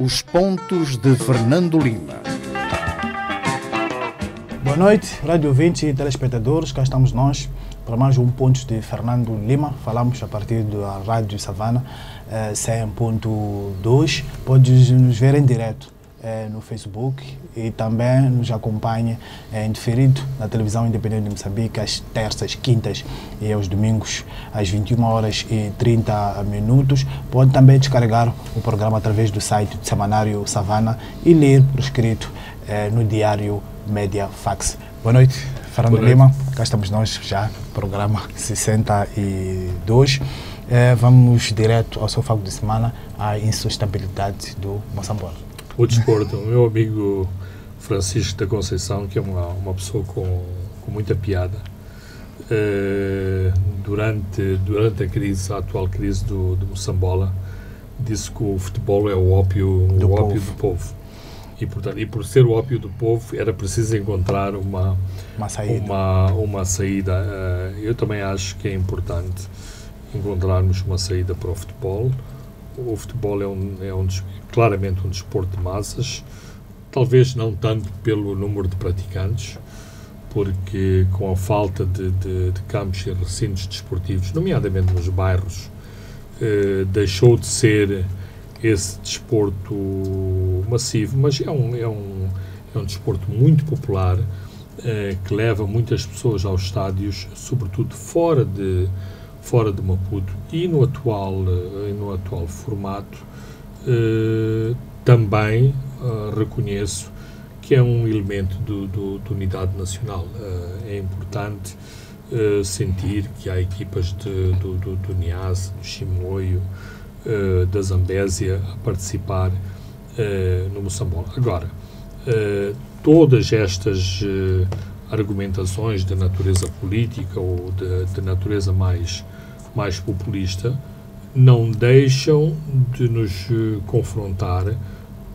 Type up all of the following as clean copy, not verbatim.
Os pontos de Fernando Lima. Boa noite, rádio ouvintes e telespectadores. Cá estamos nós para mais um Pontos de Fernando Lima. Falamos a partir da Rádio Savana 100.2. Podes nos ver em direto no Facebook e também nos acompanha em diferido na televisão independente de Moçambique às terças, quintas e aos domingos às 21h30. Pode também descarregar o programa através do site do Semanário Savana e ler por escrito no Diário Média Fax. Boa noite, Fernando Lima. Cá estamos nós já, programa 62. Vamos direto ao seu foco de semana, a insustentabilidade do Moçambique. O desporto, o meu amigo Francisco da Conceição, que é uma pessoa com muita piada, durante a atual crise do Moçambola, disse que o futebol é o ópio do povo. E, portanto, por ser o ópio do povo, era preciso encontrar uma saída. Eu também acho que é importante encontrarmos uma saída para o futebol. O futebol é claramente um desporto de massas, talvez não tanto pelo número de praticantes, porque com a falta de campos e recintos desportivos, nomeadamente nos bairros, deixou de ser esse desporto massivo, mas é um desporto muito popular, que leva muitas pessoas aos estádios, sobretudo fora de Maputo, e no atual formato também reconheço que é um elemento de unidade nacional. É importante sentir que há equipas do Niassa, do Chimoio, da Zambésia a participar no Moçambola. Agora, todas estas argumentações de natureza política ou de natureza mais populista não deixam de nos confrontar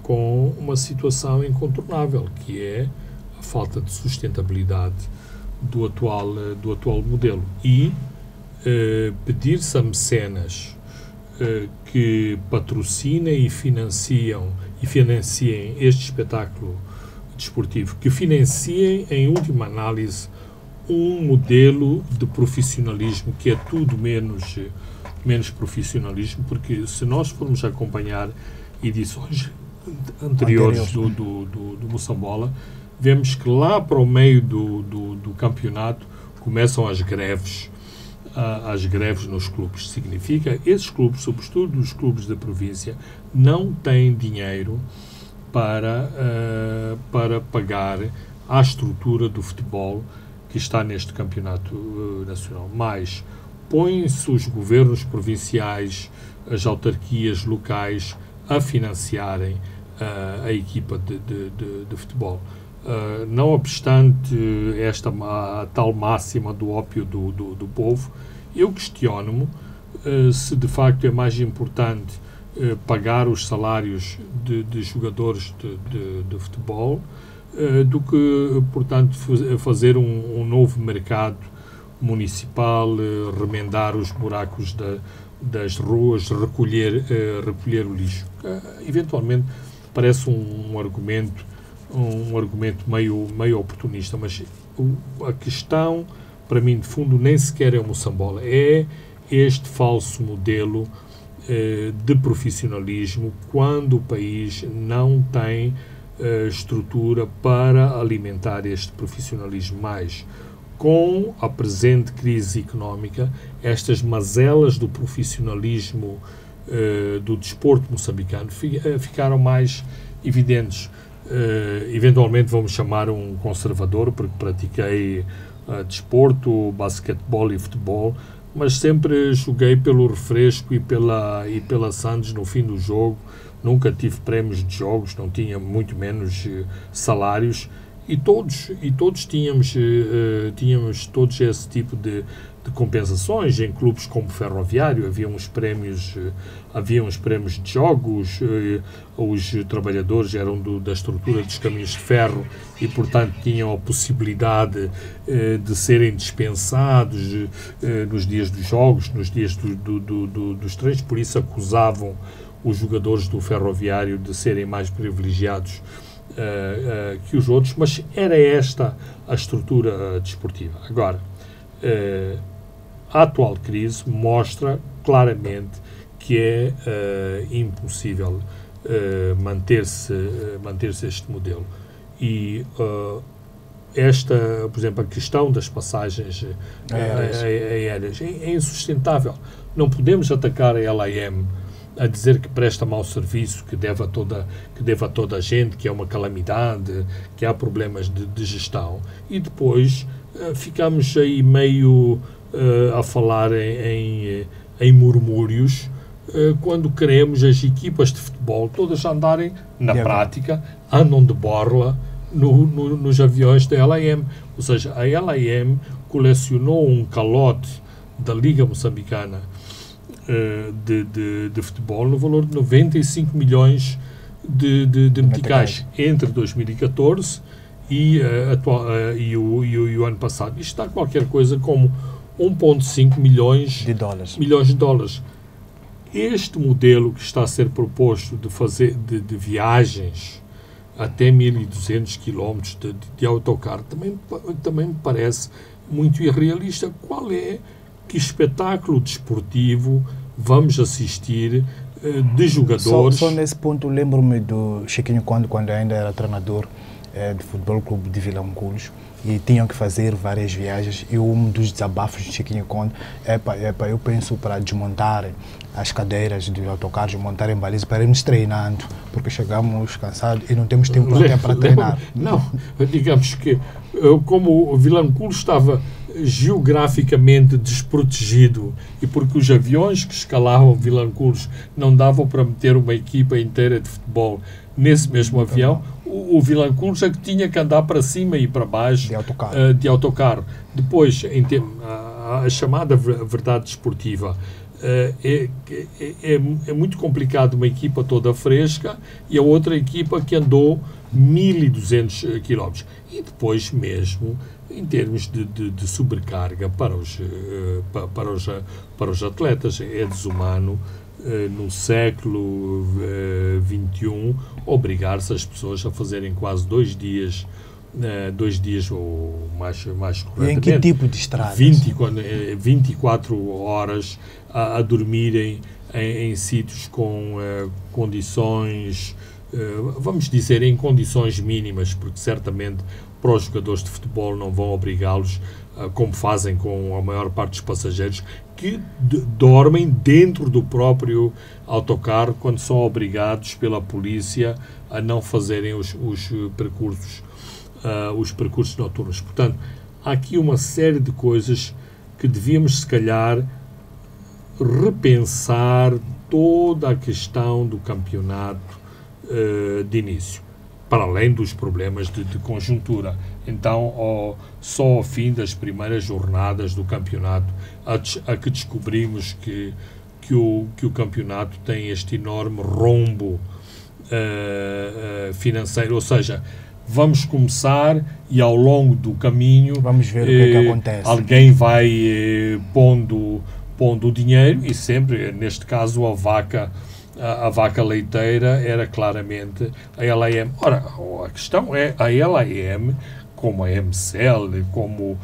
com uma situação incontornável, que é a falta de sustentabilidade do atual modelo. E pedir-se a mecenas que patrocinem e financiem este espetáculo desportivo, que financiem, em última análise, um modelo de profissionalismo que é tudo menos profissionalismo, porque se nós formos acompanhar edições anteriores do Moçambola, vemos que lá para o meio do campeonato começam as greves nos clubes. Significa que esses clubes, sobretudo os clubes da província, não têm dinheiro para pagar à estrutura do futebol que está neste campeonato nacional. Mas põem-se os governos provinciais, as autarquias locais a financiarem a equipa de futebol. Não obstante a tal máxima do ópio do povo, eu questiono-me se de facto é mais importante pagar os salários de jogadores de futebol do que, portanto, fazer um novo mercado municipal, remendar os buracos das ruas, recolher o lixo. Eventualmente parece um argumento meio oportunista, mas a questão, para mim, de fundo, nem sequer é o Moçambola, é este falso modelo de profissionalismo, quando o país não tem estrutura para alimentar este profissionalismo. Mais com a presente crise económica, estas mazelas do profissionalismo do desporto moçambicano ficaram mais evidentes. Eventualmente vamos chamar um conservador, porque pratiquei desporto, basquetebol e futebol, mas sempre joguei pelo refresco e pela Santos no fim do jogo. Nunca tive prémios de jogos, não tinha muito menos salários, e todos tínhamos todos esse tipo de compensações. Em clubes como Ferroviário havia uns prémios de jogos, os trabalhadores eram da estrutura dos caminhos de ferro e, portanto, tinham a possibilidade de serem dispensados nos dias dos jogos, nos dias dos treinos, por isso acusavam os jogadores do Ferroviário de serem mais privilegiados que os outros, mas era esta a estrutura desportiva. Agora, a atual crise mostra claramente que é impossível manter-se este modelo. E por exemplo, a questão das passagens aéreas é insustentável. Não podemos atacar a LAM a dizer que presta mau serviço, que deve a toda a gente, que é uma calamidade, que há problemas de gestão, e depois ficamos aí meio a falar em murmúrios, quando queremos as equipas de futebol todas andarem, na prática, andam de borla nos aviões da LAM. Ou seja, a LAM colecionou um calote da Liga Moçambicana de futebol no valor de 95 milhões de meticais entre 2014 e o ano passado. Isto dá qualquer coisa como 1,5 milhões de dólares. Este modelo que está a ser proposto de viagens até 1.200 km de autocarro também me parece muito irrealista. Que espetáculo desportivo vamos assistir de jogadores? Só nesse ponto, lembro-me do Chiquinho Conde, quando ainda era treinador do Futebol Clube de Vilanculos, e tinham que fazer várias viagens, e um dos desabafos de Chiquinho Conde eu penso para desmontarem as cadeiras de autocarros, montarem balizas para irmos treinando, porque chegamos cansados e não temos tempo até para treinar. Não, digamos que como o Vilanculos estava geograficamente desprotegido e porque os aviões que escalavam Vilanculos não davam para meter uma equipa inteira de futebol nesse mesmo avião, o Vilanculos é que tinha que andar para cima e para baixo de autocarro. Depois, a chamada verdade desportiva, é muito complicado uma equipa toda fresca e a outra equipa que andou 1.200 km. E depois mesmo, em termos de sobrecarga para os atletas, é desumano no século XXI obrigar-se as pessoas a fazerem quase 2 dias ou mais corretamente. E em que tipo de estradas? 24 horas a dormirem em sítios com condições, vamos dizer, em condições mínimas, porque certamente para os jogadores de futebol não vão obrigá-los, como fazem com a maior parte dos passageiros, que dormem dentro do próprio autocarro quando são obrigados pela polícia a não fazerem os percursos noturnos. Portanto, há aqui uma série de coisas que devíamos, se calhar, repensar toda a questão do campeonato de início, para além dos problemas de conjuntura. Então, só ao fim das primeiras jornadas do campeonato, a que descobrimos que o campeonato tem este enorme rombo financeiro, ou seja, vamos começar e ao longo do caminho vamos ver o que acontece. Alguém vai pondo o dinheiro, e sempre, neste caso, a vaca leiteira era claramente a LAM. Ora, a questão é, a LAM, como a MCL, como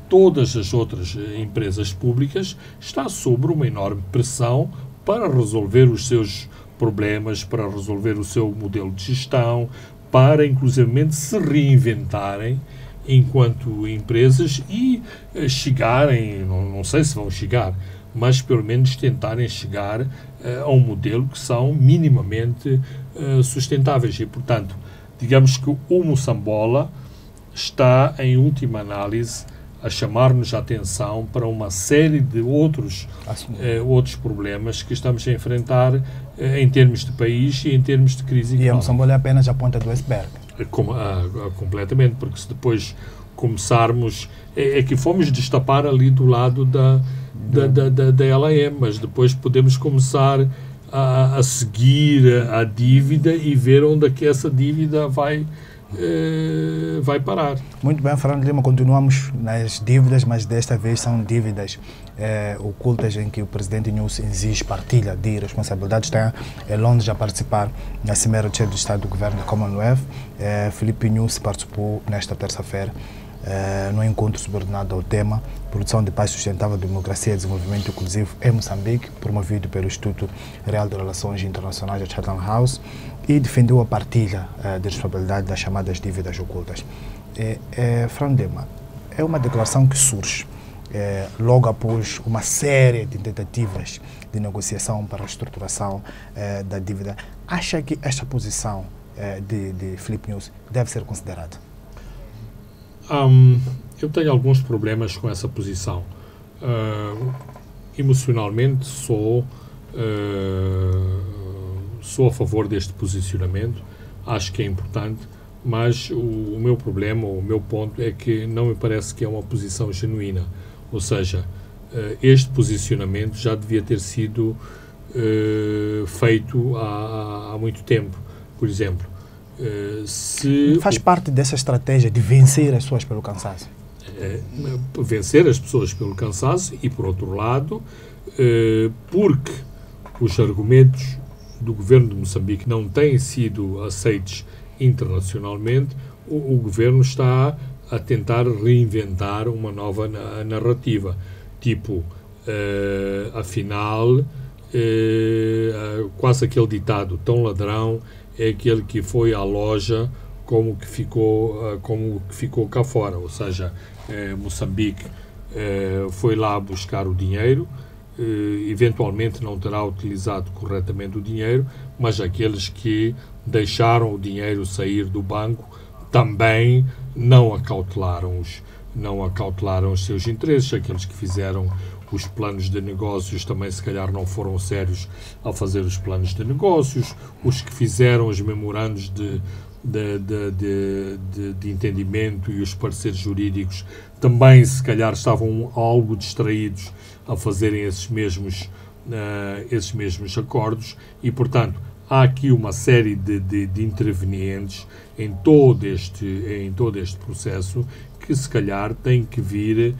todas as outras empresas públicas, está sob uma enorme pressão para resolver os seus problemas, para resolver o seu modelo de gestão, para, inclusivamente, se reinventarem enquanto empresas e chegarem, não sei se vão chegar, mas pelo menos tentarem chegar a um modelo que são minimamente sustentáveis. E, portanto, digamos que o Moçambola está, em última análise, a chamar-nos a atenção para uma série de outros problemas que estamos a enfrentar em termos de país e em termos de crise económica. E a Moçambola é apenas a ponta do iceberg. Completamente, porque se depois começarmos... É que fomos destapar ali do lado da LAM, mas depois podemos começar a seguir a dívida e ver onde é que essa dívida vai parar. Muito bem, Fernando Lima, continuamos nas dívidas, mas desta vez são dívidas ocultas em que o presidente Inúcio exige partilha de responsabilidades. Tem Londres a participar na Cimeira de Chefe de Estado do Governo da Commonwealth. Filipe Inúcio participou nesta terça-feira no encontro subordinado ao tema Produção de Paz Sustentável, Democracia e Desenvolvimento Inclusivo em Moçambique, promovido pelo Instituto Real de Relações Internacionais de Chatham House, e defendeu a partilha de responsabilidade das chamadas dívidas ocultas. Frandema, é uma declaração que surge logo após uma série de tentativas de negociação para a reestruturação da dívida. Acha que esta posição de Filipe Inúcio deve ser considerada? Eu tenho alguns problemas com essa posição. Emocionalmente sou a favor deste posicionamento, acho que é importante, mas o meu problema, o meu ponto é que não me parece que é uma posição genuína. Ou seja, este posicionamento já devia ter sido feito há muito tempo. Por exemplo, faz parte dessa estratégia de vencer as pessoas pelo cansaço? Vencer as pessoas pelo cansaço e, por outro lado, porque os argumentos do governo de Moçambique não têm sido aceitos internacionalmente, o governo está a tentar reinventar uma nova narrativa. Tipo, afinal, quase aquele ditado, tão ladrão é aquele que foi à loja como que ficou cá fora. Ou seja, Moçambique foi lá buscar o dinheiro, eventualmente não terá utilizado corretamente o dinheiro, mas aqueles que deixaram o dinheiro sair do banco também não acautelaram os seus interesses. Aqueles que fizeram os planos de negócios também se calhar não foram sérios ao fazer os planos de negócios. Os que fizeram os memorandos de entendimento e os pareceres jurídicos também se calhar estavam algo distraídos a fazerem esses mesmos acordos e, portanto, há aqui uma série de intervenientes em todo este processo que se calhar têm que vir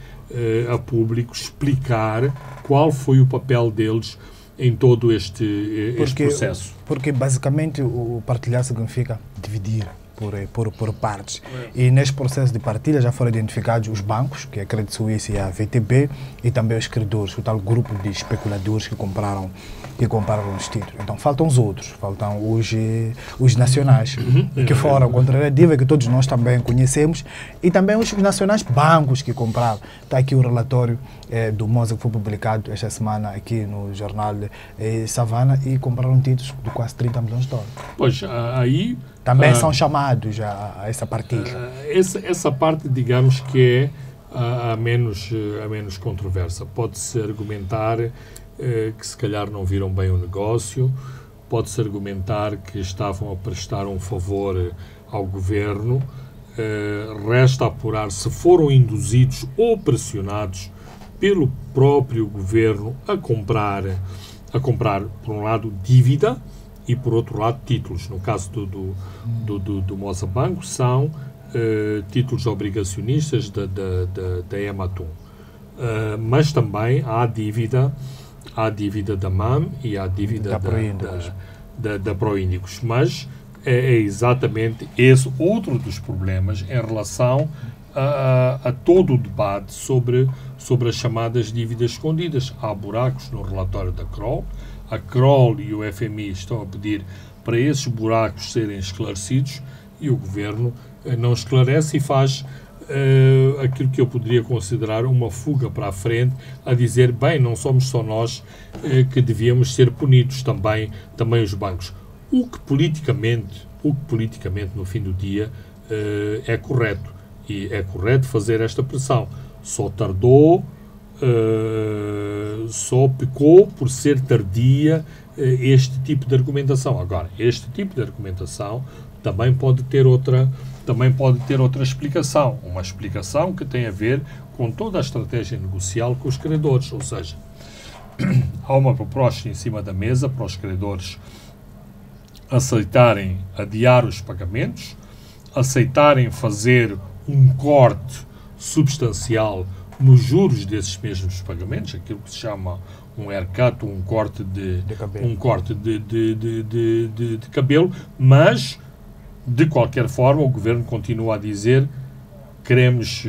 a público explicar qual foi o papel deles em todo este processo. Porque basicamente o partilhar significa dividir por partes. E neste processo de partilha já foram identificados os bancos, que é a Credit Suisse e a VTB, e também os credores, o tal grupo de especuladores que compraram os títulos. Então faltam os outros, faltam os nacionais, que foram contra a dívida, que todos nós também conhecemos, e também os nacionais bancos que compraram. Está aqui o relatório do MOSA que foi publicado esta semana aqui no jornal Savana, e compraram títulos de quase 30 milhões de dólares. Pois, aí... Também são chamados a essa partilha. Essa parte, digamos que é a menos controversa. Pode-se argumentar que se calhar não viram bem o negócio, pode-se argumentar que estavam a prestar um favor ao governo, resta apurar se foram induzidos ou pressionados pelo próprio governo a comprar, por um lado, dívida e, por outro lado, títulos. No caso do Moçambique, são títulos obrigacionistas da Ematum. Mas também há a dívida da MAM e há a dívida da Proíndicos. Mas é exatamente esse outro dos problemas em relação a todo o debate sobre as chamadas dívidas escondidas. Há buracos no relatório da Kroll. A Kroll e o FMI estão a pedir para esses buracos serem esclarecidos e o governo não esclarece e faz aquilo que eu poderia considerar uma fuga para a frente, a dizer, bem, não somos só nós que devíamos ser punidos, também os bancos. O que politicamente, no fim do dia, é correto. E é correto fazer esta pressão. Só tardou, só pecou por ser tardia este tipo de argumentação. Agora, este tipo de argumentação também pode ter outra explicação. Uma explicação que tem a ver com toda a estratégia negocial com os credores. Ou seja, há uma proposta em cima da mesa para os credores aceitarem adiar os pagamentos, aceitarem fazer um corte substancial nos juros desses mesmos pagamentos, aquilo que se chama um haircut, um corte de cabelo, mas, de qualquer forma, o Governo continua a dizer queremos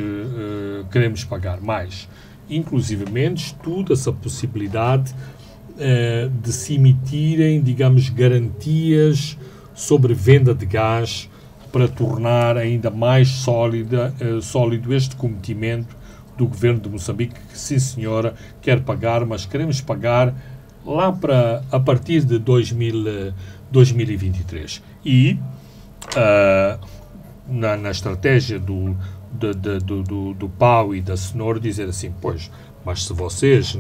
pagar mais. Inclusivamente, estuda-se a possibilidade de se emitirem, digamos, garantias sobre venda de gás para tornar ainda mais sólido este cometimento do Governo de Moçambique, que, sim senhora, quer pagar, mas queremos pagar lá a partir de 2023. E na estratégia do PAU e da SNOR dizer assim, pois, mas se vocês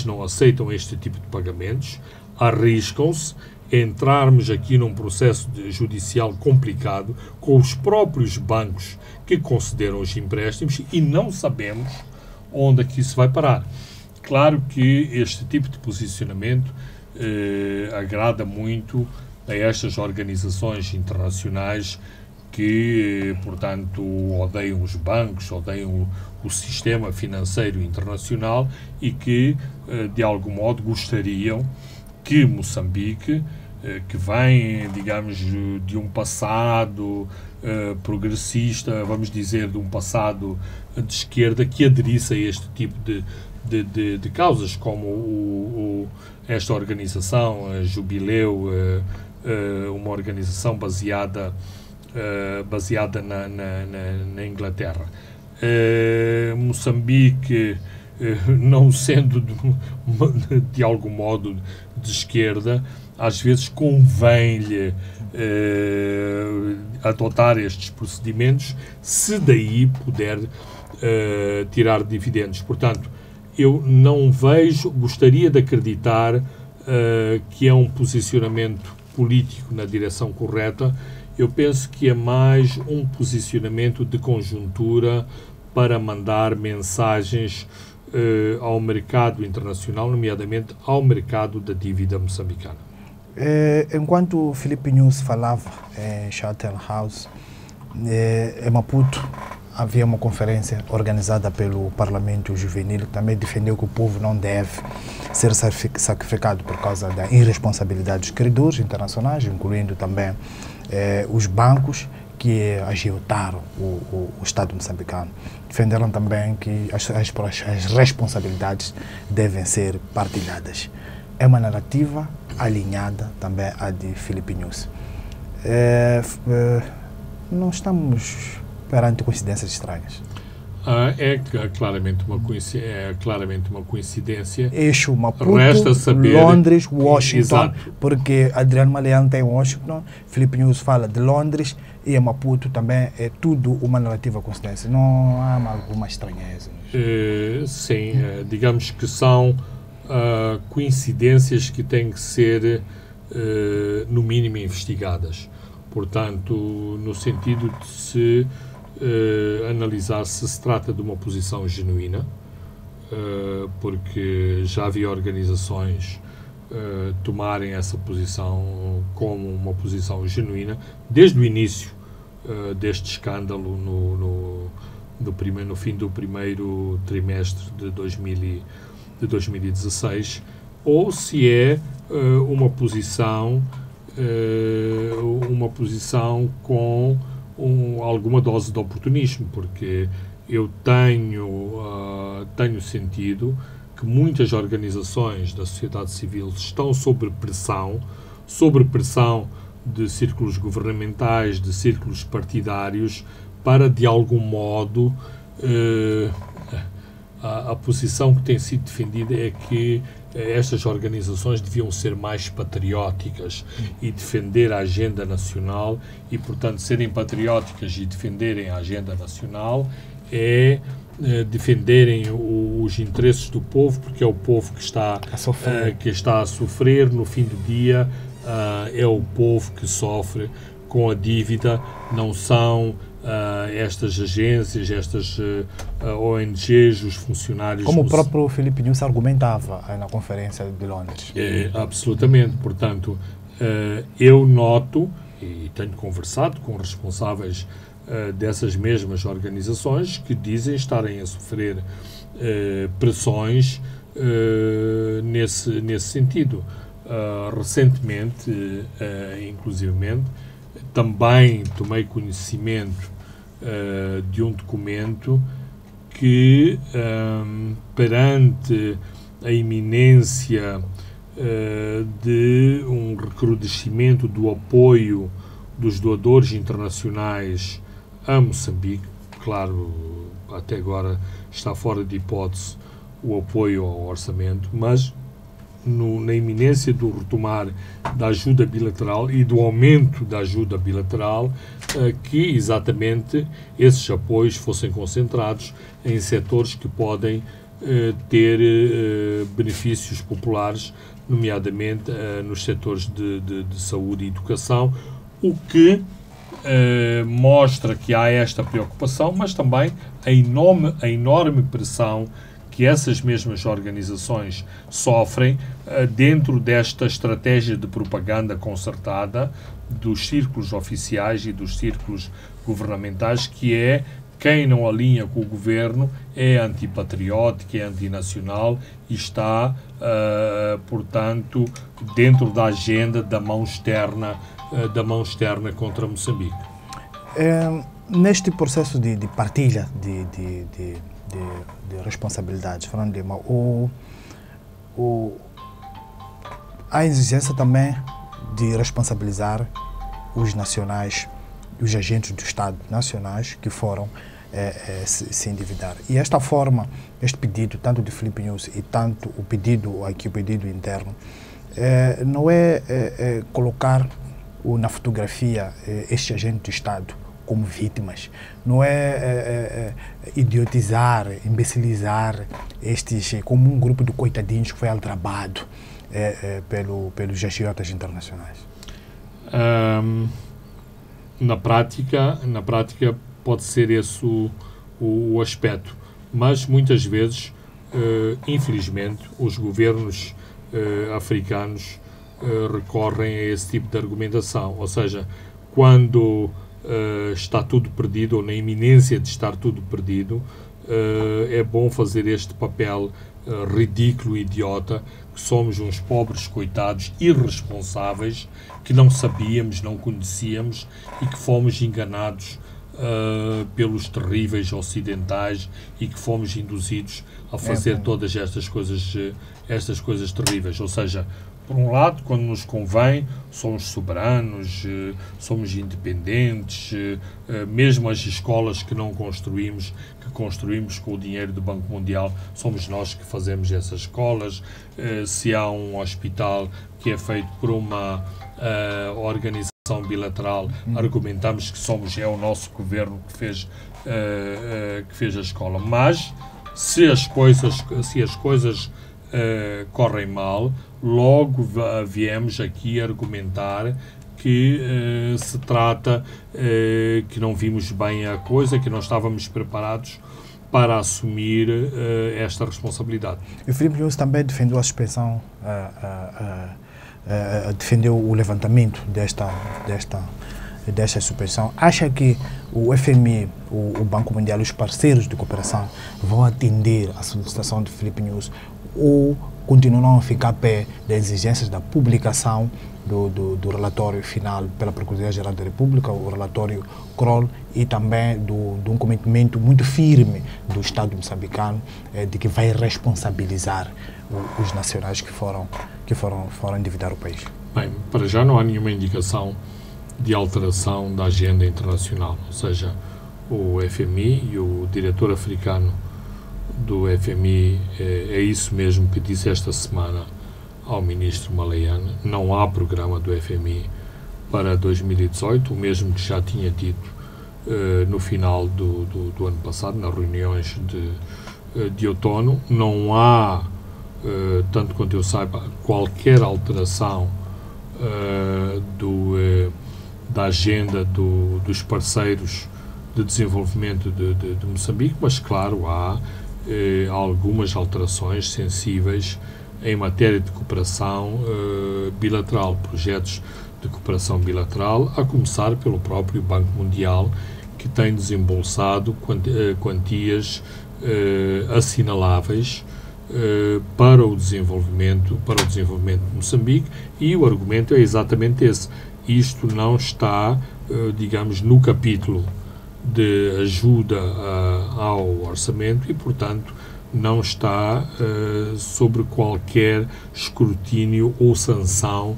não aceitam este tipo de pagamentos, arriscam-se a entrarmos aqui num processo judicial complicado com os próprios bancos que concederam os empréstimos e não sabemos onde é que isso vai parar. Claro que este tipo de posicionamento agrada muito a estas organizações internacionais que, portanto, odeiam os bancos, odeiam o sistema financeiro internacional e que, de algum modo, gostariam que Moçambique, que vem, digamos, de um passado progressista, vamos dizer, de um passado de esquerda, que aderisse a este tipo de causas, como esta organização, a Jubileu, uma organização baseada na Inglaterra. Moçambique, não sendo de algum modo de esquerda, às vezes convém-lhe adotar estes procedimentos, se daí puder tirar dividendos. Portanto, eu não vejo, gostaria de acreditar que é um posicionamento político na direção correta. Eu penso que é mais um posicionamento de conjuntura para mandar mensagens ao mercado internacional, nomeadamente ao mercado da dívida moçambicana. Enquanto Filipe Nunes falava em Chatham House, em Maputo, havia uma conferência organizada pelo Parlamento Juvenil, que também defendeu que o povo não deve ser sacrificado por causa da irresponsabilidade dos credores internacionais, incluindo também os bancos que agiotaram o Estado moçambicano. Defenderam também que as responsabilidades devem ser partilhadas. É uma narrativa alinhada também à de Filipe Nunes. Não estamos perante coincidências estranhas. É claramente uma coincidência. Eixo Maputo, Londres, Washington, exato. Porque Adriano Maleano tem Washington, Filipe Nunes fala de Londres e a Maputo também é tudo uma narrativa coincidência. Não há alguma estranheza? Sim, digamos que são coincidências que têm que ser, no mínimo, investigadas. Portanto, no sentido de se analisar se se trata de uma posição genuína, porque já havia organizações tomarem essa posição como uma posição genuína desde o início deste escândalo no fim do primeiro trimestre de 2016, ou se é uma posição com alguma dose de oportunismo, porque eu tenho sentido que muitas organizações da sociedade civil estão sob pressão de círculos governamentais, de círculos partidários, para, de algum modo, a posição que tem sido defendida é que estas organizações deviam ser mais patrióticas e defender a agenda nacional e, portanto, serem patrióticas e defenderem a agenda nacional é defenderem os interesses do povo, porque é o povo que está a sofrer. No fim do dia, é o povo que sofre com a dívida, não são estas agências, estas ONGs, os funcionários... Como o próprio Filipe Nunes argumentava na conferência de Londres. Absolutamente. Portanto, eu noto, e tenho conversado com responsáveis dessas mesmas organizações que dizem estarem a sofrer pressões nesse sentido. Recentemente, inclusivamente, também tomei conhecimento de um documento que, perante a iminência de um recrudescimento do apoio dos doadores internacionais a Moçambique, claro, até agora está fora de hipótese o apoio ao orçamento, mas na iminência do retomar da ajuda bilateral e do aumento da ajuda bilateral, que exatamente esses apoios fossem concentrados em setores que podem ter benefícios populares, nomeadamente nos setores de saúde e educação, o que mostra que há esta preocupação, mas também a enorme pressão que essas mesmas organizações sofrem dentro desta estratégia de propaganda concertada dos círculos oficiais e dos círculos governamentais, que é quem não alinha com o governo é antipatriótico, é antinacional e está, portanto, dentro da agenda da mão externa contra Moçambique. Neste processo de partilha de responsabilidades, Fernando Lima, há exigência também de responsabilizar os nacionais, os agentes do Estado nacionais que foram se endividar. E esta forma, este pedido, tanto de Filipe Nunes e tanto o pedido interno, não é colocar na fotografia este agente do Estado como vítimas, não é idiotizar, imbecilizar estes como um grupo de coitadinhos que foi aldrabado pelos agiotas internacionais. Na prática pode ser esse o aspecto, mas muitas vezes, infelizmente, os governos africanos recorrem a esse tipo de argumentação, ou seja, quando está tudo perdido, ou na iminência de estar tudo perdido, é bom fazer este papel ridículo, idiota, que somos uns pobres coitados irresponsáveis, que não sabíamos, não conhecíamos e que fomos enganados pelos terríveis ocidentais e que fomos induzidos a fazer todas estas coisas terríveis. Ou seja, por um lado, quando nos convém, somos soberanos, somos independentes, mesmo as escolas que não construímos, que construímos com o dinheiro do Banco Mundial, somos nós que fazemos essas escolas. Se há um hospital que é feito por uma organização bilateral, argumentamos que é o nosso governo que fez a escola. Mas se as coisas correm mal, logo viemos aqui argumentar que se trata que não vimos bem a coisa, que não estávamos preparados para assumir esta responsabilidade. E o Filipe Nunes também defendeu a suspensão, defendeu o levantamento desta suspensão. Acha que o FMI, o Banco Mundial, os parceiros de cooperação vão atender a solicitação de Filipe Nunes ou continuarão a ficar a pé das exigências da publicação do relatório final pela Procuradoria-Geral da República, o relatório Kroll, e também de um comprometimento muito firme do Estado moçambicano de que vai responsabilizar os nacionais que foram endividar o país? Bem, para já não há nenhuma indicação de alteração da agenda internacional, ou seja, o FMI e o diretor africano do FMI é isso mesmo que disse esta semana ao ministro Malayane. Não há programa do FMI para 2018, o mesmo que já tinha dito no final do ano passado, nas reuniões de outono. Não há, tanto quanto eu saiba, qualquer alteração da agenda dos parceiros de desenvolvimento de Moçambique, mas claro, há algumas alterações sensíveis em matéria de cooperação bilateral, projetos de cooperação bilateral, a começar pelo próprio Banco Mundial, que tem desembolsado quantias assinaláveis para o desenvolvimento de Moçambique, e o argumento é exatamente esse. Isto não está, digamos, no capítulo de ajuda ao orçamento e, portanto, não está sobre qualquer escrutínio ou sanção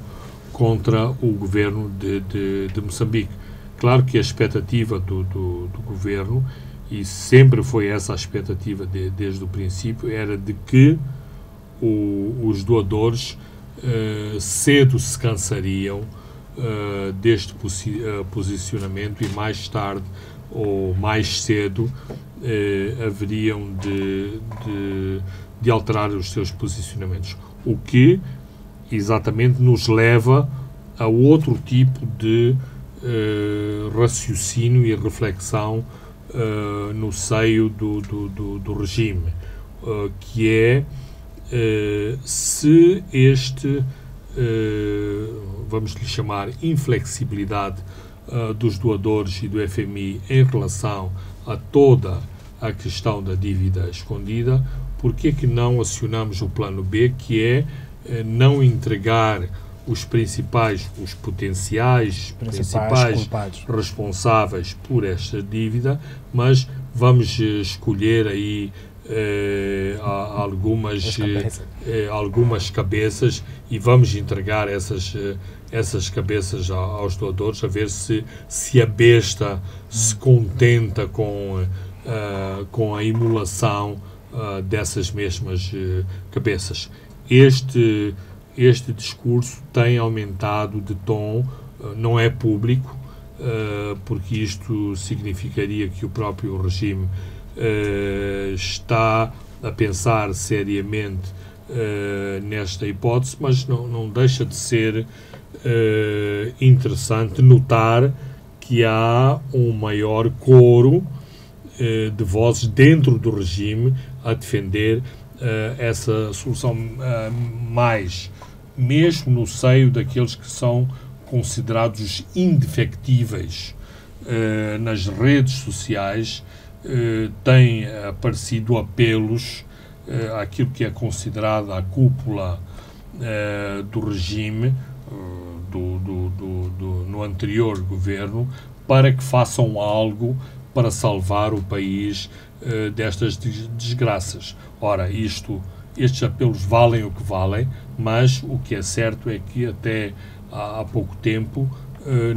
contra o governo de Moçambique. Claro que a expectativa do governo, e sempre foi essa a expectativa desde o princípio, era de que os doadores cedo se cansariam deste posicionamento e mais tarde ou mais cedo haveriam de alterar os seus posicionamentos. O que exatamente nos leva a outro tipo de raciocínio e reflexão no seio do regime, que é se vamos lhe chamar, inflexibilidade dos doadores e do FMI em relação a toda a questão da dívida escondida, porque é que não acionamos o plano B, que é não entregar os potenciais principais responsáveis por esta dívida, mas vamos escolher aí algumas cabeças e vamos entregar essas cabeças aos doadores, a ver se a besta se contenta com a imolação dessas mesmas cabeças. Este discurso tem aumentado de tom, não é público, porque isto significaria que o próprio regime está a pensar seriamente nesta hipótese, mas não deixa de ser interessante notar que há um maior coro de vozes dentro do regime a defender essa solução, mais mesmo no seio daqueles que são considerados indefectíveis nas redes sociais. Têm aparecido apelos àquilo que é considerado a cúpula do regime no anterior governo, para que façam algo para salvar o país destas desgraças. Ora, estes apelos valem o que valem, mas o que é certo é que até há pouco tempo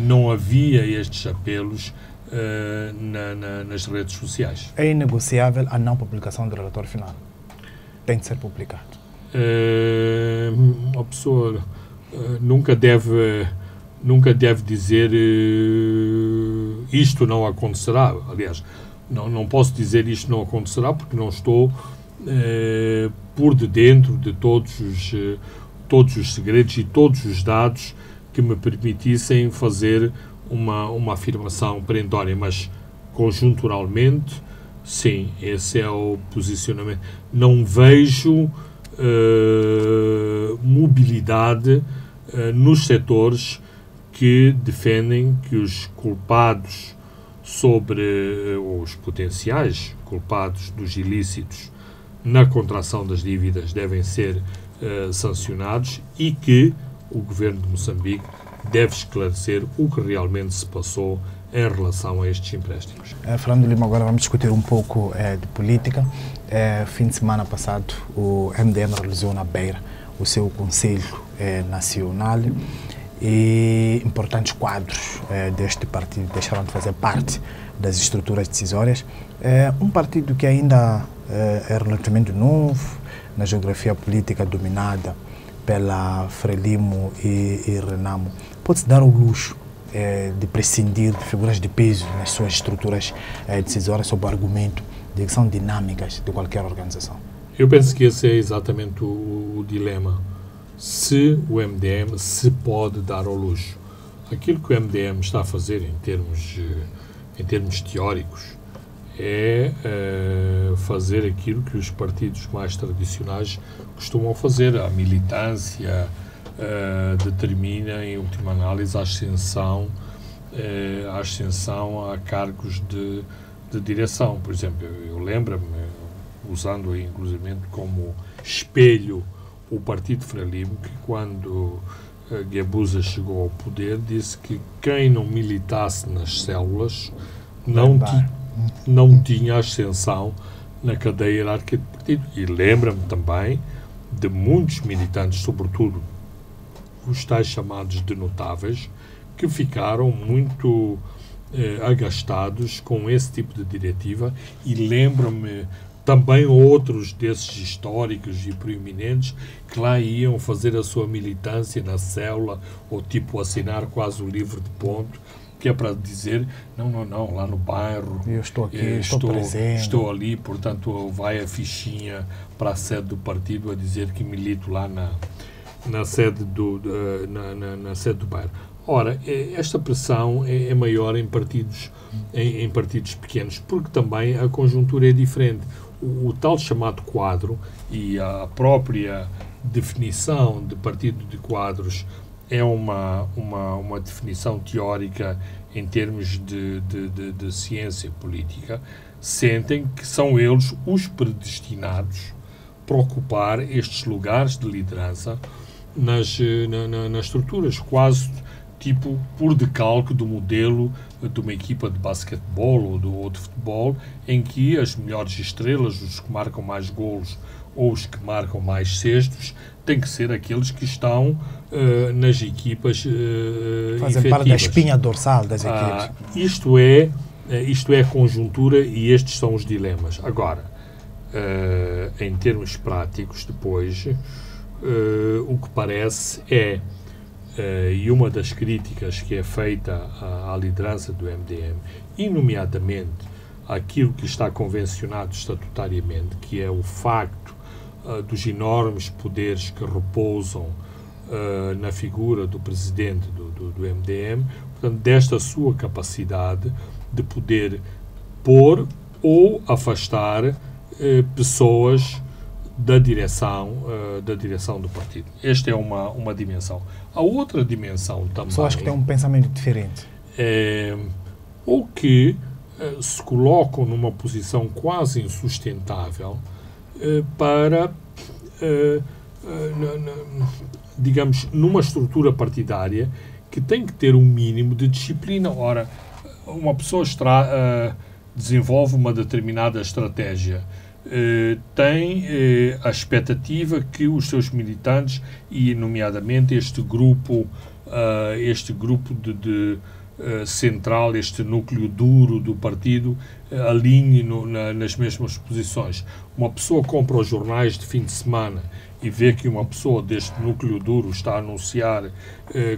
não havia estes apelos nas redes sociais. É inegociável a não publicação do relatório final? Tem de ser publicado? A pessoa nunca deve dizer isto não acontecerá. Aliás, não posso dizer isto não acontecerá, porque não estou por dentro de todos os segredos e todos os dados que me permitissem fazer uma afirmação perentória, mas conjunturalmente, sim, esse é o posicionamento. Não vejo mobilidade nos setores que defendem que os culpados os potenciais culpados dos ilícitos na contração das dívidas devem ser sancionados, e que o governo de Moçambique deve esclarecer o que realmente se passou em relação a estes empréstimos. Fernando Lima, agora vamos discutir um pouco de política. Fim de semana passado, o MDM realizou na Beira o seu Conselho Nacional, e importantes quadros deste partido deixaram de fazer parte das estruturas decisórias. Um partido que ainda é relativamente novo na geografia política, dominada pela Frelimo e Renamo, pode-se dar o luxo de prescindir de figuras de peso nas suas estruturas decisórias, sob o argumento de que são dinâmicas de qualquer organização? Eu penso que esse é exatamente o dilema. Se o MDM se pode dar ao luxo. Aquilo que o MDM está a fazer em termos teóricos é fazer aquilo que os partidos mais tradicionais costumam fazer. A militância determina, em última análise, a ascensão a ascensão a cargos de direção. Por exemplo, eu lembro-me, usando inclusive como espelho o Partido Frelimo, que quando Guebuza chegou ao poder disse que quem não militasse nas células não tinha ascensão na cadeia hierárquica do partido. E lembra-me também de muitos militantes, sobretudo os tais chamados de notáveis, que ficaram muito agastados com esse tipo de diretiva, e lembro-me também outros desses históricos e proeminentes que lá iam fazer a sua militância na célula, ou tipo assinar quase o livro de ponto, que é para dizer, não, lá no bairro, eu estou aqui, estou presente. Estou ali, portanto vai a fichinha para a sede do partido a dizer que milito lá na sede na sede do bairro. Ora, esta pressão é maior em partidos pequenos, porque também a conjuntura é diferente. O tal chamado quadro e a própria definição de partido de quadros é uma definição teórica em termos de ciência política. Sentem que são eles os predestinados para ocupar estes lugares de liderança nas estruturas, quase tipo por decalque do modelo de uma equipa de basquetebol ou de futebol, em que as melhores estrelas, os que marcam mais golos ou os que marcam mais cestos, têm que ser aqueles que estão nas equipas fazem parte da espinha dorsal das equipes. Isto é conjuntura e estes são os dilemas. Agora, em termos práticos, depois, o que parece é, e uma das críticas que é feita à liderança do MDM, e nomeadamente aquilo que está convencionado estatutariamente, que é o facto dos enormes poderes que repousam na figura do presidente do MDM, portanto, desta sua capacidade de poder pôr ou afastar pessoas da direção do partido. Esta é uma dimensão. A outra dimensão também... Pessoas que têm um pensamento diferente. Ou que se colocam numa posição quase insustentável para, digamos, numa estrutura partidária que tem que ter um mínimo de disciplina. Ora, uma pessoa desenvolve uma determinada estratégia, tem a expectativa que os seus militantes, e nomeadamente este grupo central, este núcleo duro do partido, alinhe nas mesmas posições. Uma pessoa compra os jornais de fim de semana e vê que uma pessoa deste núcleo duro está a anunciar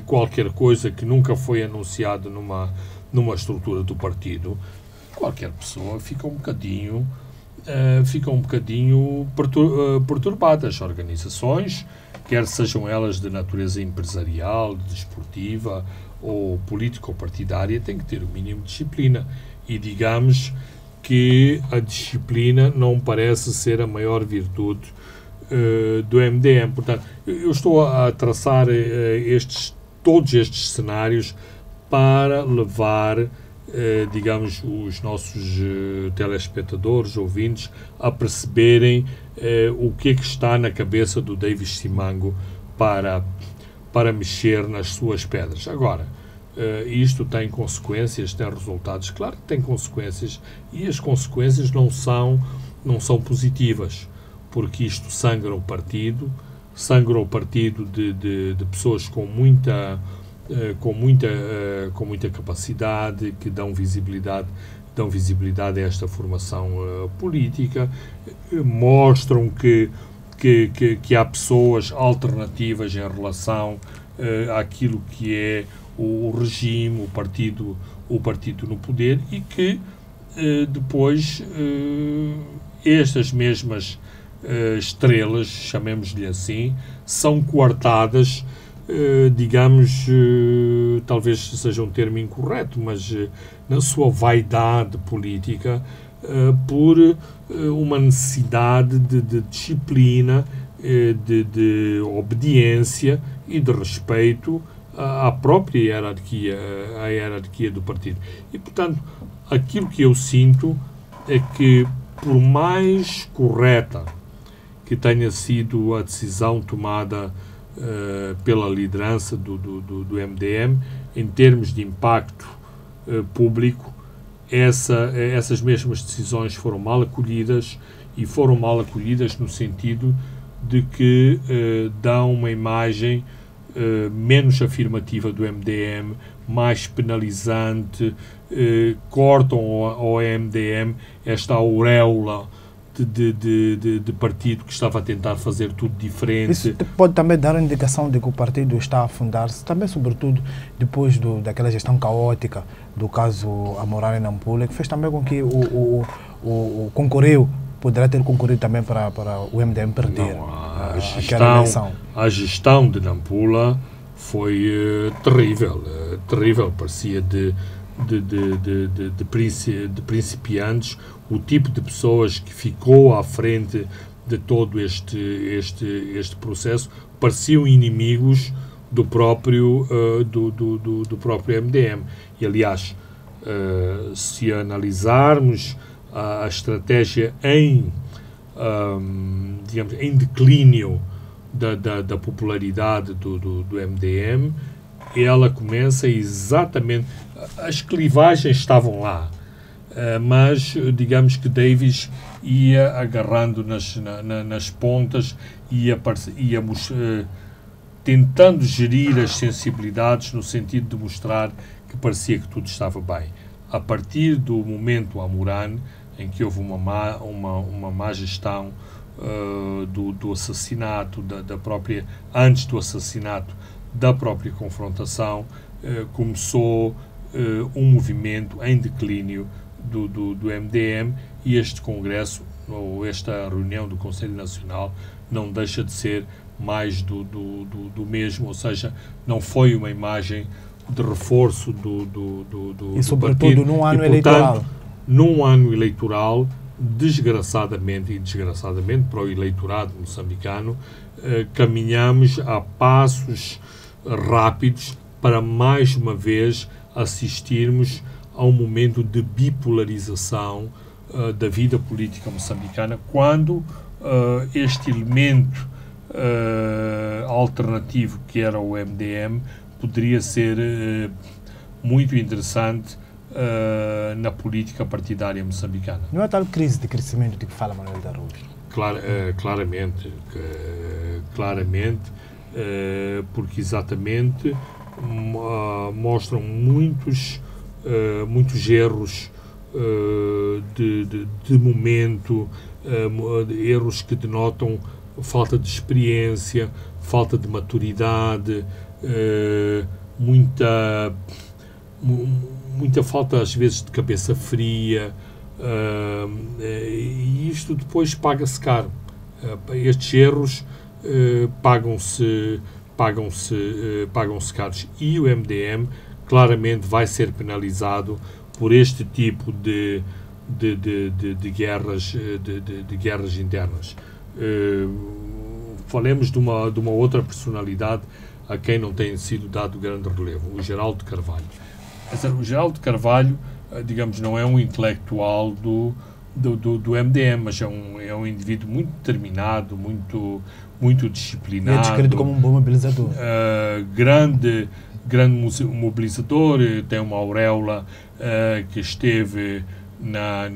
qualquer coisa que nunca foi anunciado numa estrutura do partido, qualquer pessoa fica um bocadinho perturbadas. As organizações, quer sejam elas de natureza empresarial, desportiva ou político-partidária, têm que ter o mínimo de disciplina. E digamos que a disciplina não parece ser a maior virtude do MDM. Portanto, eu estou a traçar todos estes cenários para levar digamos, os nossos telespectadores, ouvintes, a perceberem o que é que está na cabeça do Davis Simango para mexer nas suas pedras. Agora, isto tem consequências, tem resultados, claro que tem consequências, e as consequências não são positivas, porque isto sangra o partido de pessoas com muita capacidade, que dão visibilidade a esta formação política, mostram que há pessoas alternativas em relação àquilo que é o regime, o partido no poder, e que depois estas mesmas estrelas, chamemos-lhe assim, são coartadas, digamos, talvez seja um termo incorreto, mas na sua vaidade política, por uma necessidade de disciplina, de obediência e de respeito à própria hierarquia do partido. E, portanto, aquilo que eu sinto é que, por mais correta que tenha sido a decisão tomada pela liderança do MDM, em termos de impacto público, essas mesmas decisões foram mal acolhidas, e foram mal acolhidas no sentido de que dão uma imagem menos afirmativa do MDM, mais penalizante, cortam ao MDM esta auréola de partido que estava a tentar fazer tudo diferente. Isso pode também dar uma indicação de que o partido está a afundar-se, também sobretudo depois daquela gestão caótica do caso Amoran e Nampula, que fez também com que o concorreu, poderá ter concorrido também para o MDM perder aquela eleição. A gestão de Nampula foi terrível, parecia de principiantes. O tipo de pessoas que ficou à frente de todo este processo pareciam inimigos do próprio MDM. E, aliás, se analisarmos a estratégia em declínio da popularidade do MDM, ela começa exatamente... As clivagens estavam lá, mas digamos que Davis ia agarrando nas pontas, ia tentando gerir as sensibilidades no sentido de mostrar que parecia que tudo estava bem. A partir do momento Amoran, em que houve uma má gestão do assassinato, antes do assassinato, da própria confrontação, começou um movimento em declínio do MDM, e este Congresso, ou esta reunião do Conselho Nacional, não deixa de ser mais do mesmo, ou seja, não foi uma imagem de reforço do e sobretudo partido. Num ano e, portanto, eleitoral. Num ano eleitoral, desgraçadamente para o eleitorado moçambicano, caminhamos a passos rápidos para mais uma vez assistirmos a um momento de bipolarização da vida política moçambicana, quando este elemento alternativo que era o MDM poderia ser muito interessante na política partidária moçambicana. Não é tal crise de crescimento de que fala Manuel da Rúbia? Claramente, porque exatamente mostram muitos erros de momento, erros que denotam falta de experiência, falta de maturidade, muita falta às vezes de cabeça fria, e isto depois paga-se caro. Estes erros pagam-se caros, e o MDM claramente vai ser penalizado por este tipo de guerras internas. Falemos de uma outra personalidade a quem não tem sido dado grande relevo, o Geraldo Carvalho. O Geraldo Carvalho, digamos, não é um intelectual do MDM, mas é um indivíduo muito determinado, muito disciplinado. E é descrito como um bom mobilizador. Grande mobilizador, tem uma auréola que esteve na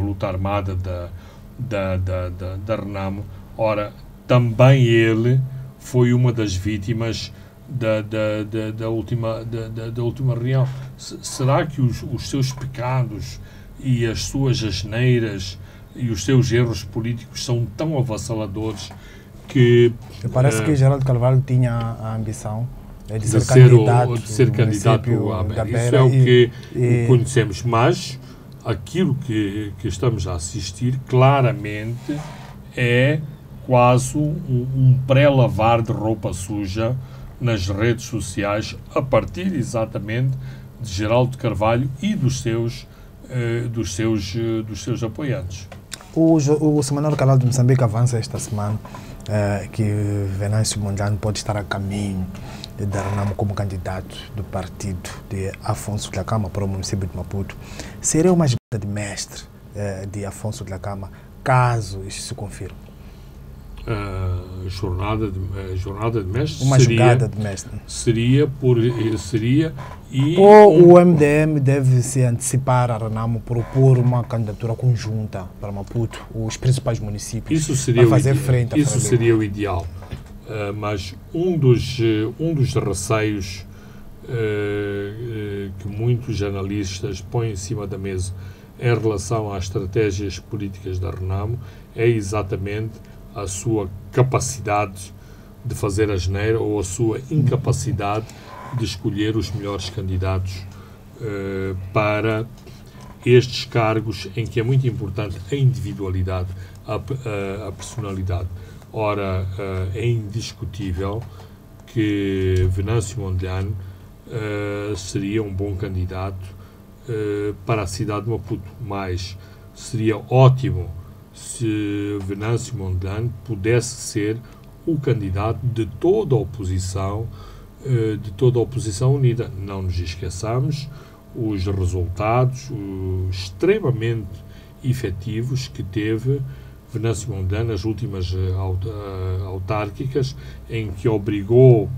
luta armada da Renamo. Ora, também ele foi uma das vítimas da última reunião. Será que os seus pecados e as suas asneiras e os seus erros políticos são tão avassaladores que... Parece que Geraldo Carvalho tinha a ambição de ser candidato à Beira. Isso é o que conhecemos, mas aquilo que estamos a assistir claramente é quase um pré-lavar de roupa suja nas redes sociais, a partir exatamente de Geraldo Carvalho e dos seus apoiantes. O Semanário Canal de Moçambique avança esta semana que Venâncio Mondlane pode estar a caminho de dar nome como candidato do partido de Afonso Dhlakama para o município de Maputo. Seria uma jogada de mestre de Afonso Dhlakama, caso isso se confirme? Jornada de mestre uma jogada de mestre. Seria e ou o MDM deve se antecipar a Renamo propor uma candidatura conjunta para Maputo, os principais municípios, isso seria para fazer frente a isso seria o ideal. Mas um dos receios que muitos analistas põem em cima da mesa em relação às estratégias políticas da Renamo é exatamente a sua capacidade de fazer a geneira ou a sua incapacidade de escolher os melhores candidatos para estes cargos em que é muito importante a individualidade, a personalidade. Ora, é indiscutível que Venâncio Mondlane seria um bom candidato para a cidade de Maputo, mas seria ótimo se Venâncio Mondlane pudesse ser o candidato de toda a oposição unida. Não nos esqueçamos os resultados extremamente efetivos que teve Venâncio Mondlane nas últimas autárquicas, em que obrigou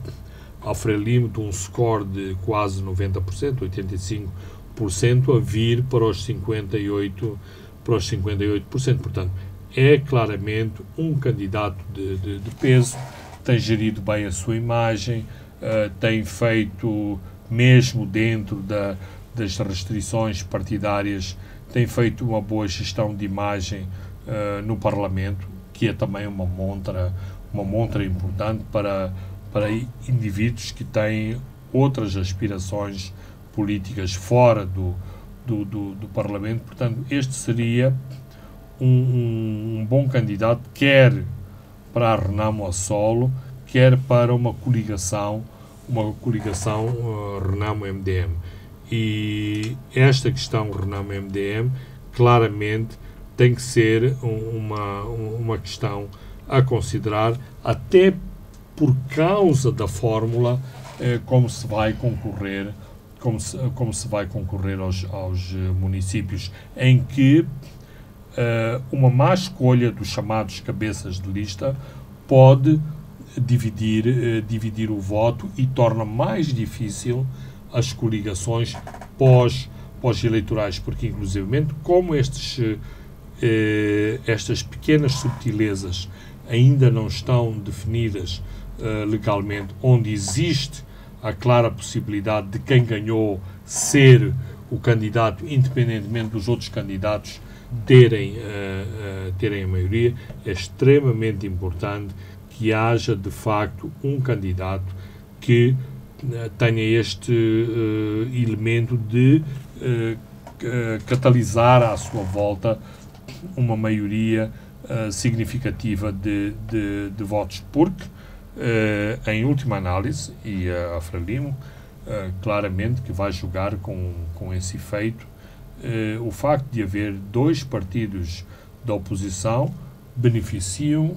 a Frelimo de um score de quase 90%, 85%, a vir para os 58%. Portanto, é claramente um candidato de peso, tem gerido bem a sua imagem, tem feito, mesmo dentro das restrições partidárias, tem feito uma boa gestão de imagem no Parlamento, que é também uma montra importante para indivíduos que têm outras aspirações políticas fora do Parlamento. Portanto, este seria um bom candidato, quer para a Renamo a solo, quer para uma coligação Renamo-MDM. E esta questão Renamo-MDM claramente tem que ser uma questão a considerar, até por causa da fórmula como se vai concorrer aos municípios, em que uma má escolha dos chamados cabeças de lista pode dividir o voto e torna mais difícil as coligações pós-eleitorais, porque, inclusivamente, como estas pequenas subtilezas ainda não estão definidas legalmente, onde existe a clara possibilidade de quem ganhou ser o candidato, independentemente dos outros candidatos terem a maioria, é extremamente importante que haja, de facto, um candidato que tenha este elemento de catalisar à sua volta uma maioria significativa de votos, porque, em última análise, e a Frelimo claramente que vai jogar com esse efeito, o facto de haver dois partidos da oposição beneficiam,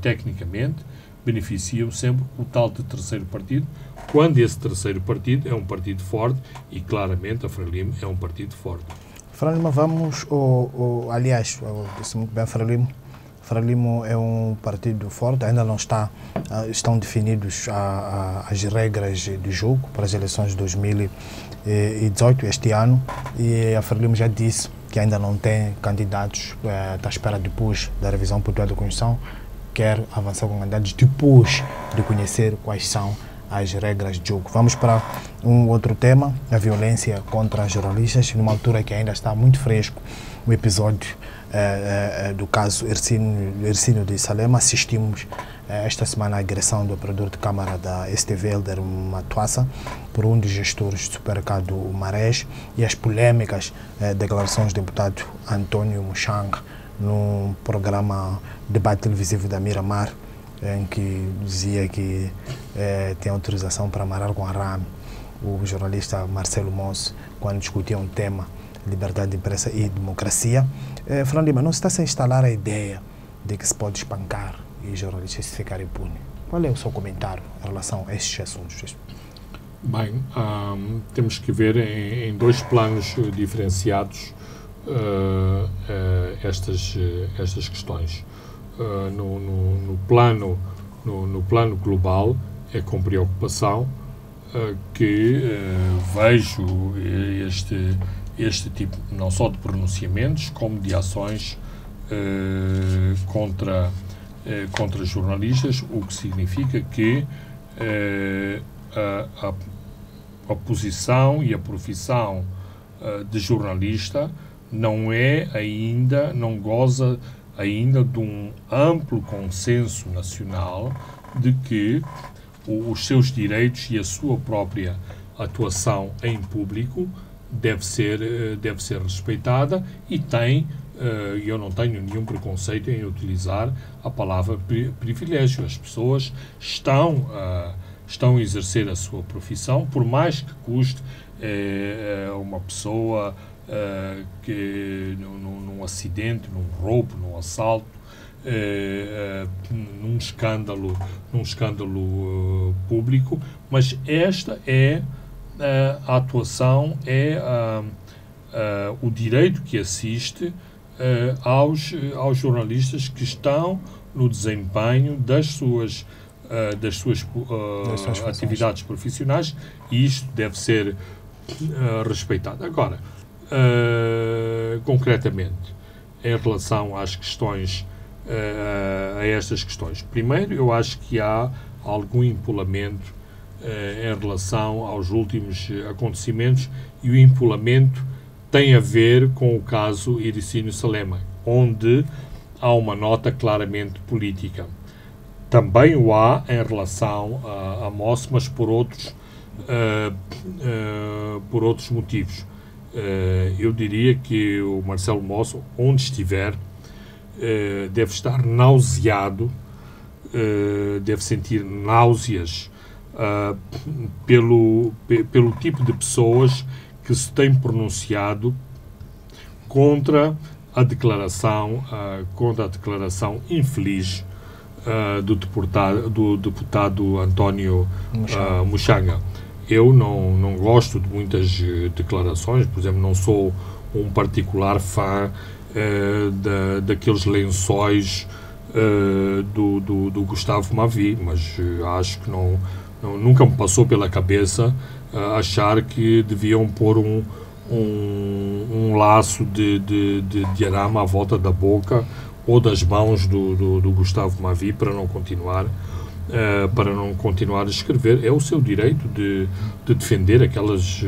tecnicamente, beneficiam sempre o tal de terceiro partido, quando esse terceiro partido é um partido forte, e claramente a Frelimo é um partido forte. Frelimo, vamos, aliás, disse muito bem, Frelimo é um partido forte, ainda não estão definidos as regras de jogo para as eleições de 2018, este ano, e a Frelimo já disse que ainda não tem candidatos, está à espera depois da revisão pontual da Constituição, quer avançar com candidatos depois de conhecer quais são as regras de jogo. Vamos para um outro tema, a violência contra jornalistas, numa altura que ainda está muito fresco o episódio do caso Hercínio de Salema. Assistimos esta semana à agressão do operador de câmara da STV, Helder Matuassa, por um dos gestores do supermercado Marés, e as polêmicas declarações do deputado António Muchang num programa debate televisivo da Miramar, em que dizia que tem autorização para amarrar com arame o jornalista Marcelo Monse, quando discutia um tema liberdade de imprensa e democracia. Fernando Lima, não se está a instalar a ideia de que se pode espancar e jornalistas se ficarem impunes? Qual é o seu comentário em relação a estes assuntos? Bem, temos que ver em dois planos diferenciados estas questões. No plano global, é com preocupação que vejo este tipo não só de pronunciamentos, como de ações contra jornalistas, o que significa que a posição e a profissão de jornalista não goza ainda de um amplo consenso nacional de que os seus direitos e a sua própria atuação em público deve ser respeitada, e eu não tenho nenhum preconceito em utilizar a palavra privilégio. As pessoas estão a exercer a sua profissão, por mais que custe uma pessoa que num acidente, num roubo, num assalto, num escândalo público, mas esta é a atuação, o direito que assiste aos jornalistas que estão no desempenho das suas atividades profissionais, e isto deve ser respeitado. Agora, concretamente, em relação às questões, a estas questões, primeiro, eu acho que há algum empolamento em relação aos últimos acontecimentos, e o empolamento tem a ver com o caso Iricínio Salema, onde há uma nota claramente política. Também o há em relação a Mosse, mas por outros motivos. Eu diria que o Marcelo Mosse, onde estiver, deve estar nauseado, deve sentir náuseas pelo tipo de pessoas que se têm pronunciado contra a declaração infeliz do deputado António Muxanga. Eu não gosto de muitas declarações, por exemplo, não sou um particular fã daqueles lençóis do Gustavo Mavi, mas acho que nunca me passou pela cabeça achar que deviam pôr um laço de arame à volta da boca ou das mãos do Gustavo Mavi para não continuar a escrever. É o seu direito de defender aquelas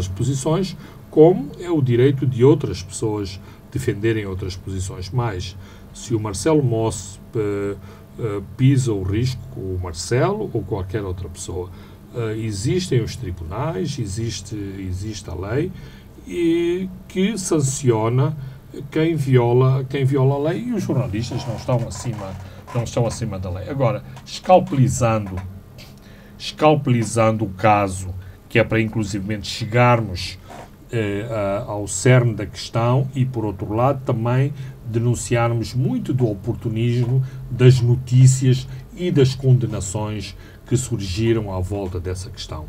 posições, como é o direito de outras pessoas defenderem outras posições. Mas, se o Marcelo Mosse pisa o risco, o Marcelo ou qualquer outra pessoa, existem os tribunais, existe a lei, e que sanciona quem viola a lei, e os jornalistas não estão acima da lei. Agora, escalpelizando o caso, que é para inclusivamente chegarmos ao cerne da questão, e por outro lado também denunciarmos muito do oportunismo das notícias e das condenações que surgiram à volta dessa questão.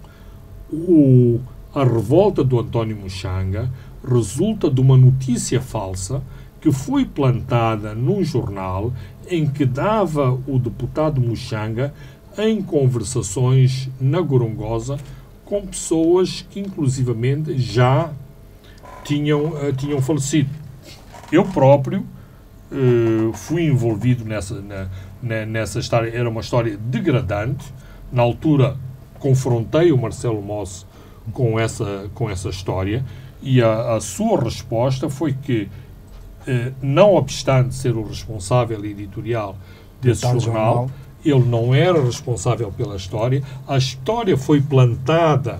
A revolta do António Muxanga resulta de uma notícia falsa que foi plantada num jornal em que dava o deputado Muxanga em conversações na Gorongosa com pessoas que inclusivamente já tinham falecido. Eu próprio fui envolvido nessa história. Era uma história degradante. Na altura confrontei o Marcelo Mosse com essa história, e a sua resposta foi que, não obstante ser o responsável editorial desse jornal, ele não era responsável pela história. A história foi plantada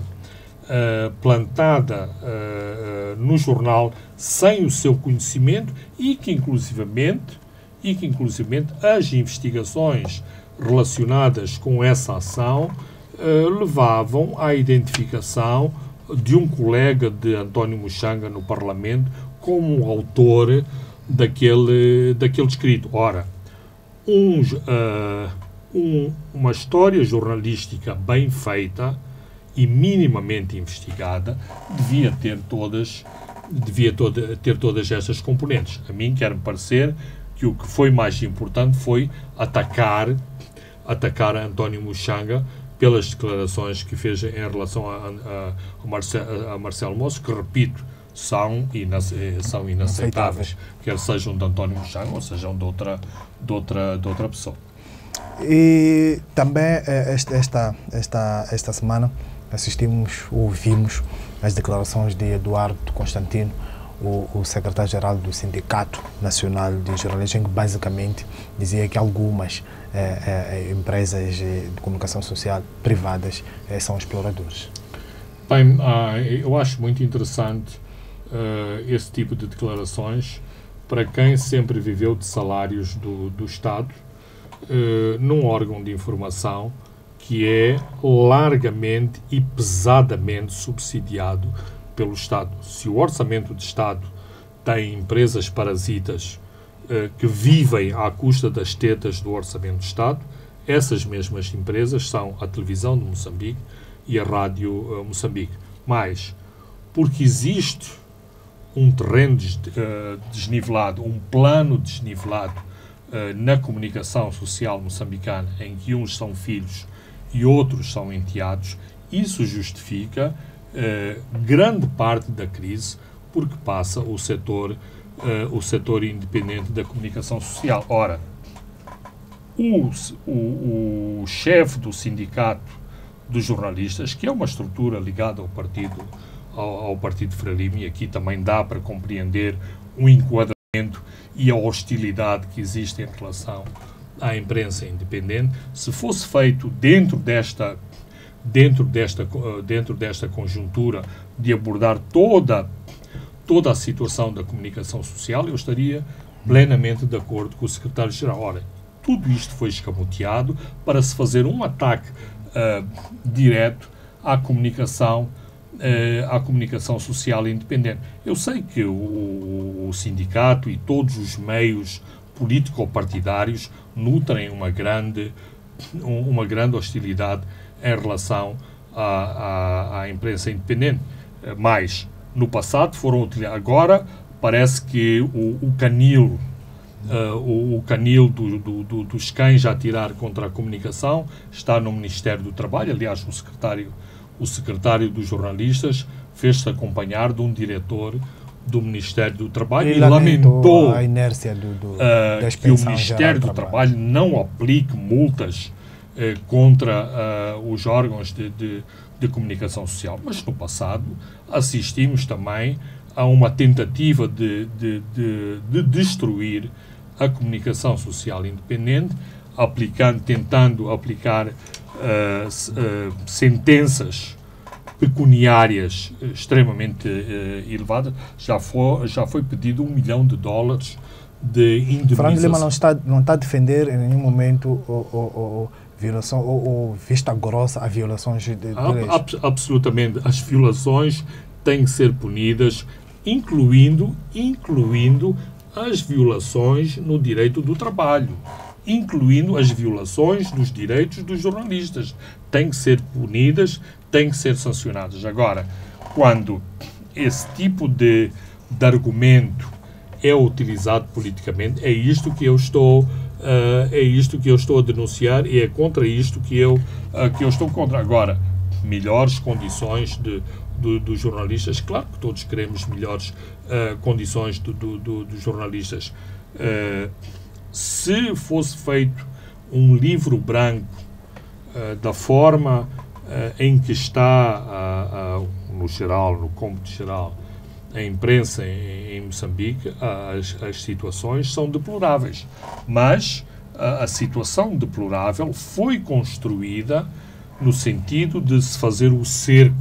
no jornal sem o seu conhecimento, e que inclusivamente as investigações relacionadas com essa ação levavam à identificação de um colega de António Muxanga no Parlamento como autor daquele escrito. Ora, uma história jornalística bem feita e minimamente investigada devia ter todas estas componentes. A mim quer-me parecer que o que foi mais importante foi atacar António Muxanga pelas declarações que fez em relação a Marcelo Moço, que, repito, são inaceitáveis, quer sejam de António Muxanga ou sejam de outra pessoa. E também esta semana ouvimos as declarações de Eduardo Constantino, o secretário-geral do Sindicato Nacional de Jornalistas, que basicamente dizia que algumas empresas de comunicação social privadas são exploradores. Bem, eu acho muito interessante esse tipo de declarações para quem sempre viveu de salários do Estado, num órgão de informação que é largamente e pesadamente subsidiado pelo Estado. Se o Orçamento de Estado tem empresas parasitas que vivem à custa das tetas do Orçamento de Estado, essas mesmas empresas são a Televisão de Moçambique e a Rádio Moçambique. Mas, porque existe um terreno desnivelado, um plano desnivelado na comunicação social moçambicana, em que uns são filhos e outros são enteados, isso justifica grande parte da crise porque passa o setor independente da comunicação social. Ora, o chefe do Sindicato dos Jornalistas, que é uma estrutura ligada ao Partido Frelimo, e aqui também dá para compreender o enquadramento e a hostilidade que existe em relação à imprensa independente, se fosse feito dentro desta conjuntura de abordar toda a situação da comunicação social, eu estaria plenamente de acordo com o secretário-geral. Ora, tudo isto foi escamoteado para se fazer um ataque direto à comunicação social independente. Eu sei que o sindicato e todos os meios político-partidários nutrem uma grande hostilidade em relação à imprensa independente. Mas, no passado, foram utilizados. Agora, parece que o canil dos cães a atirar contra a comunicação está no Ministério do Trabalho. Aliás, o secretário dos jornalistas fez-se acompanhar de um diretor do Ministério do Trabalho e lamentou a inércia que o Ministério do Trabalho não aplique multas contra os órgãos de comunicação social. Mas no passado assistimos também a uma tentativa de destruir a comunicação social independente, tentando aplicar sentenças pecuniárias extremamente elevadas. Já foi pedido $1 milhão de indemnização. Fernando Lima não está a defender em nenhum momento violação ou vista grossa a violações de leis. Absolutamente. As violações têm que ser punidas, incluindo as violações no direito do trabalho, incluindo as violações dos direitos dos jornalistas. Têm que ser punidas, têm que ser sancionadas. Agora, quando esse tipo de argumento é utilizado politicamente, é isto que eu estou a denunciar e é contra isto que eu estou contra. Agora, melhores condições dos jornalistas, claro que todos queremos melhores condições dos jornalistas. Se fosse feito um livro branco da forma em que está, no cômputo geral, a imprensa em Moçambique, as situações são deploráveis. Mas a situação deplorável foi construída no sentido de se fazer o cerco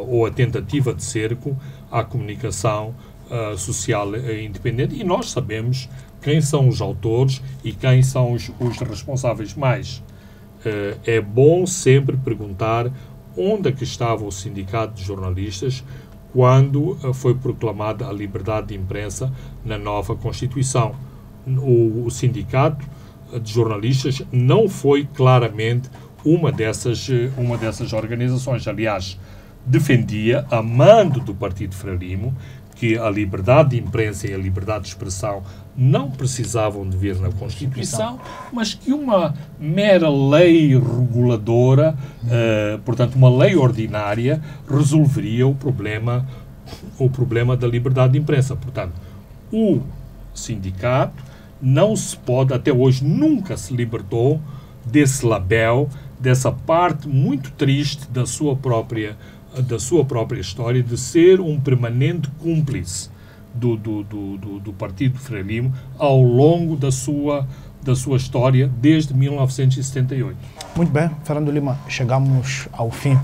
ou a tentativa de cerco à comunicação social independente, e nós sabemos quem são os autores e quem são os responsáveis. Mas é bom sempre perguntar onde é que estava o Sindicato de Jornalistas quando foi proclamada a liberdade de imprensa na nova Constituição. O Sindicato de Jornalistas não foi claramente uma dessas organizações. Aliás, defendia, a mando do Partido Frelimo, que a liberdade de imprensa e a liberdade de expressão não precisavam de vir na Constituição, mas que uma mera lei reguladora, portanto, uma lei ordinária, resolveria o problema da liberdade de imprensa. Portanto, o sindicato não se pode, até hoje, nunca se libertou desse label, dessa parte muito triste da sua própria história, de ser um permanente cúmplice do Partido Frelimo ao longo da sua história desde 1978. Muito bem, Fernando Lima, chegamos ao fim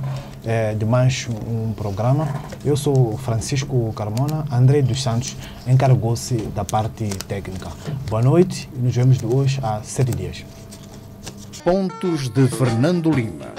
de mais um programa. Eu sou Francisco Carmona, André dos Santos encarregou-se da parte técnica. Boa noite e nos vemos de hoje há 7 dias. Pontos de Fernando Lima.